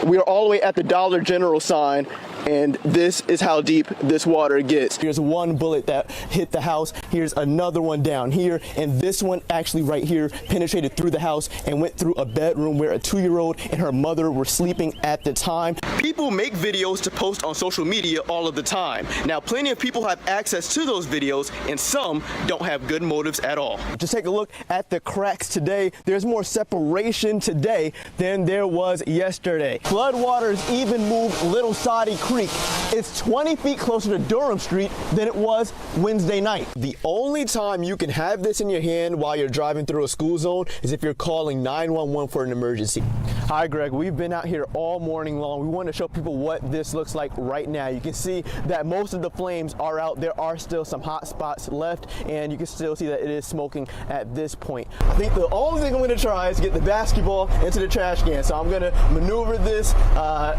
We are all the way at the Dollar General sign, and this is how deep this water gets. Here's one bullet that hit the house. Here's another one down here, and this one actually right here penetrated through the house and went through a bedroom where a 2-year-old and her mother were sleeping at the time. People make videos to post on social media all of the time. Now, plenty of people have access to those videos, and some don't have good motives at all. Just take a look at the cracks today. There's more separation today than there was yesterday. Floodwaters even moved Little Saudi Creek. It's 20 feet closer to Durham Street than it was Wednesday night. The only time you can have this in your hand while you're driving through a school zone is if you're calling 911 for an emergency. Hi, Greg. We've been out here all morning long. We want to show people what this looks like right now. You can see that most of the flames are out. There are still some hot spots left, and you can still see that it is smoking at this point. I think the only thing I'm going to try is get the basketball into the trash can. So I'm going to maneuver this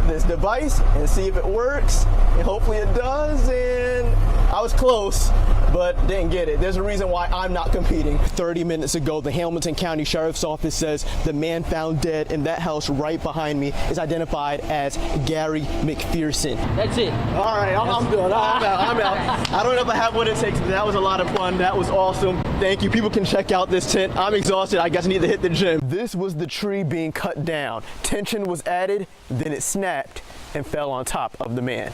this device and see if it works, and hopefully it does. And I was close, but didn't get it. There's a reason why I'm not competing. 30 minutes ago, the Hamilton County Sheriff's Office says the man found dead in that house right behind me is identified as Gary McPherson. That's it. All right, I'm done. I'm out. I don't know if I have what it takes, but that was a lot of fun. That was awesome. Thank you. People can check out this tent. I'm exhausted. I guess I need to hit the gym. This was the tree being cut down. Tension was added, then it snapped and fell on top of the man.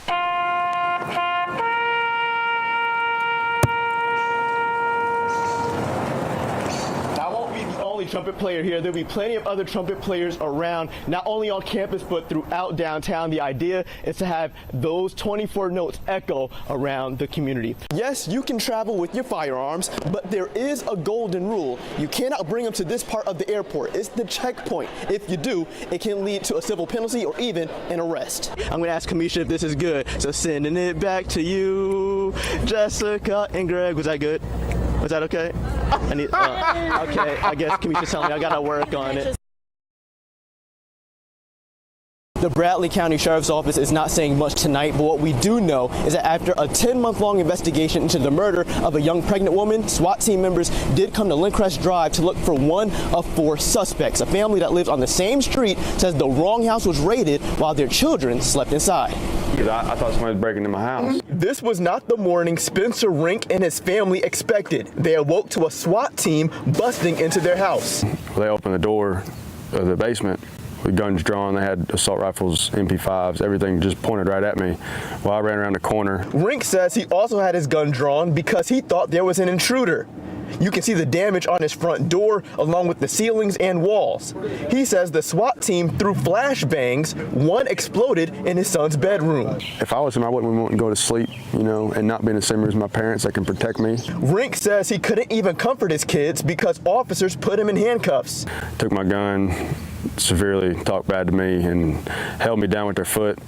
Trumpet player here. There'll be plenty of other trumpet players around, not only on campus but throughout downtown. The idea is to have those 24 notes echo around the community. Yes, you can travel with your firearms, but there is a golden rule. You cannot bring them to this part of the airport. It's the checkpoint. If you do, it can lead to a civil penalty or even an arrest. I'm going to ask Kamisha if this is good. So sending it back to you, Jessica and Greg. Was that good? Was that okay? I need, okay, I guess Kamisha's telling me I gotta work on it. The Bradley County Sheriff's Office is not saying much tonight, but what we do know is that after a 10-month-long investigation into the murder of a young pregnant woman, SWAT team members did come to Lindcrest Drive to look for one of 4 suspects. A family that lives on the same street says the wrong house was raided while their children slept inside. Because I thought somebody was breaking into my house. This was not the morning Spencer Rink and his family expected. They awoke to a SWAT team busting into their house. They opened the door of the basement with guns drawn. They had assault rifles, MP5s, everything just pointed right at me while I ran around the corner. Rink says he also had his gun drawn because he thought there was an intruder. You can see the damage on his front door along with the ceilings and walls. He says the SWAT team threw flashbangs. One exploded in his son's bedroom. If I was him, I wouldn't want to go to sleep, you know, and not be in the same room as my parents that can protect me. Rink says he couldn't even comfort his kids because officers put him in handcuffs. Took my gun, severely talked bad to me, and held me down with their foot.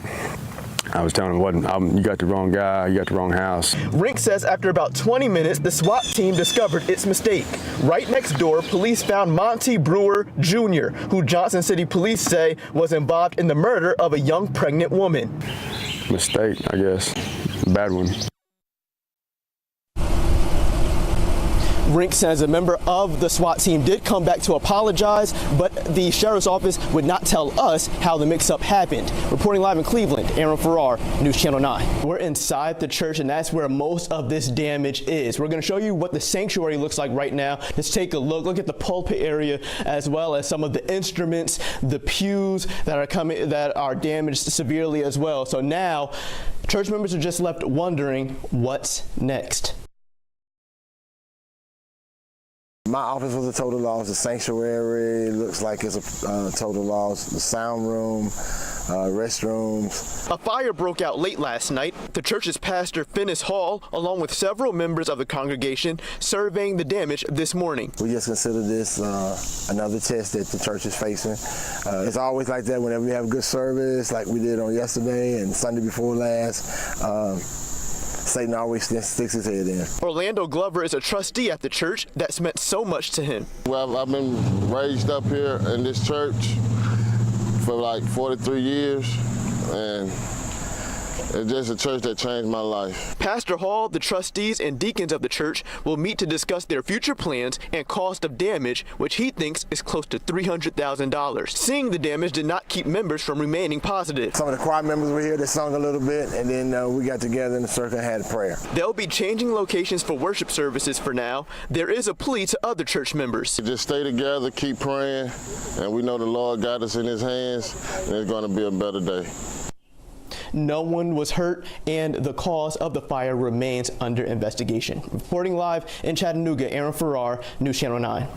I was telling him, you got the wrong guy, you got the wrong house. Rink says after about 20 minutes, the SWAT team discovered its mistake. Right next door, police found Monty Brewer Jr., who Johnson City police say was involved in the murder of a young pregnant woman. Mistake, I guess. Bad one. Rink says a member of the SWAT team did come back to apologize, but the sheriff's office would not tell us how the mix-up happened. Reporting live in Cleveland, Aaron Farrar, News Channel 9. We're inside the church, and that's where most of this damage is. We're going to show you what the sanctuary looks like right now. Let's take a look. Look at the pulpit area as well as some of the instruments, the pews that are damaged severely as well. So now, church members are just left wondering what's next. My office was a total loss. The sanctuary looks like it's a total loss. The sound room, restrooms. A fire broke out late last night. The church's pastor, Finis Hall, along with several members of the congregation, surveying the damage this morning. We just consider this another test that the church is facing. It's always like that whenever we have a good service, like we did on yesterday and Sunday before last. Satan always sticks his head in. Orlando Glover is a trustee at the church that's meant so much to him. Well, I've been raised up here in this church for like 43 years, and It's just a church that changed my life. Pastor Hall, the trustees, and deacons of the church will meet to discuss their future plans and cost of damage, which he thinks is close to $300,000. Seeing the damage did not keep members from remaining positive. Some of the choir members were here that sung a little bit, and then we got together in the circle and had a prayer. They'll be changing locations for worship services for now. There is a plea to other church members. Just stay together, keep praying, and we know the Lord got us in his hands, and it's going to be a better day. No one was hurt, and the cause of the fire remains under investigation. Reporting live in Chattanooga, Aaron Farrar, News Channel 9.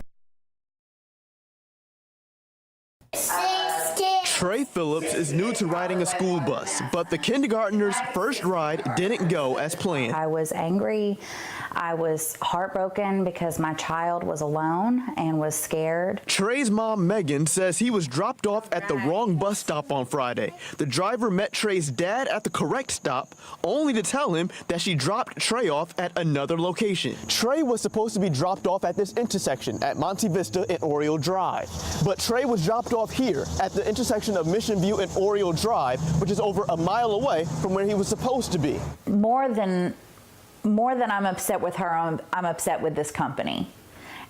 Trey Phillips is new to riding a school bus, but the kindergartner's first ride didn't go as planned. I was angry. I was heartbroken because my child was alone and was scared. Trey's mom, Megan, says he was dropped off at the wrong bus stop on Friday. The driver met Trey's dad at the correct stop, only to tell him that she dropped Trey off at another location. Trey was supposed to be dropped off at this intersection at Monte Vista and Oriole Drive. But Trey was dropped off here at the intersection of Mission View and Oriole Drive, which is over a mile away from where he was supposed to be. More than I'm upset with her, I'm upset with this company.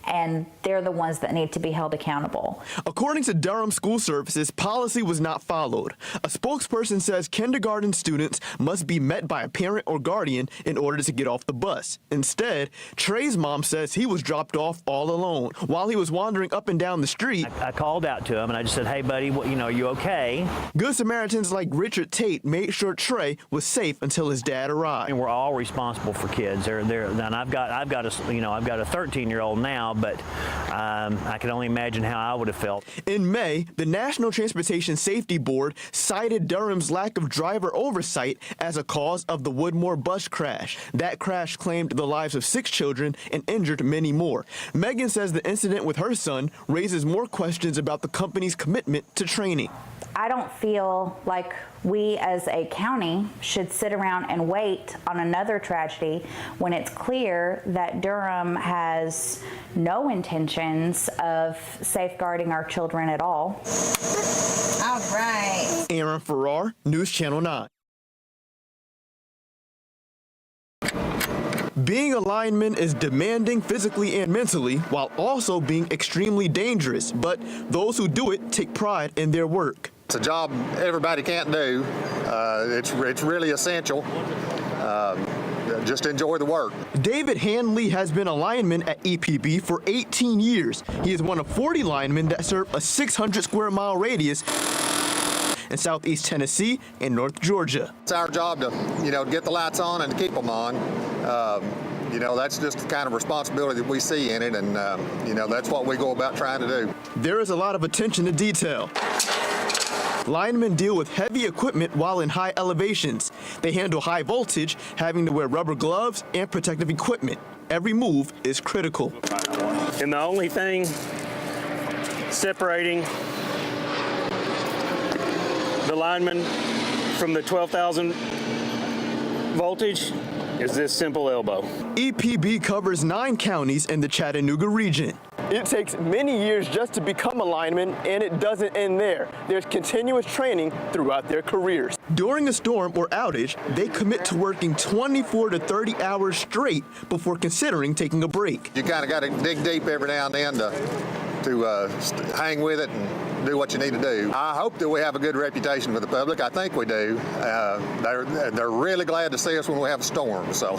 And they're the ones that need to be held accountable. According to Durham School Services, policy was not followed. A spokesperson says kindergarten students must be met by a parent or guardian in order to get off the bus. Instead, Trey's mom says he was dropped off all alone. While he was wandering up and down the street, I called out to him and I just said, "Hey, buddy, are you okay?" Good Samaritans like Richard Tate made sure Trey was safe until his dad arrived. And we're all responsible for kids. And I've got a 13-year-old now. But I can only imagine how I would have felt. In May, the National Transportation Safety Board cited Durham's lack of driver oversight as a cause of the Woodmore bus crash. That crash claimed the lives of 6 children and injured many more. Megan says the incident with her son raises more questions about the company's commitment to training. I don't feel like we as a county should sit around and wait on another tragedy when it's clear that Durham has no intentions of safeguarding our children at all. All right. Aaron Farrar, News Channel 9. Being a lineman is demanding physically and mentally while also being extremely dangerous, but those who do it take pride in their work. It's a job everybody can't do. It's really essential. Just enjoy the work. David Hanley has been a lineman at EPB for 18 years. He is one of 40 linemen that serve a 600 square mile radius in Southeast Tennessee and North Georgia. It's our job to, get the lights on and to keep them on. That's just the kind of responsibility that we see in it, and, that's what we go about trying to do. There is a lot of attention to detail. Linemen deal with heavy equipment while in high elevations. They handle high voltage, having to wear rubber gloves and protective equipment. Every move is critical. And the only thing separating the lineman from the 12,000 voltage is this simple elbow. EPB covers 9 counties in the Chattanooga region. It takes many years just to become a lineman, and it doesn't end there. There's continuous training throughout their careers. During a storm or outage, they commit to working 24 to 30 hours straight before considering taking a break. You kind of got to dig deep every now and then to hang with it and do what you need to do. I hope that we have a good reputation with the public. I think we do. They're really glad to see us when we have a storm. So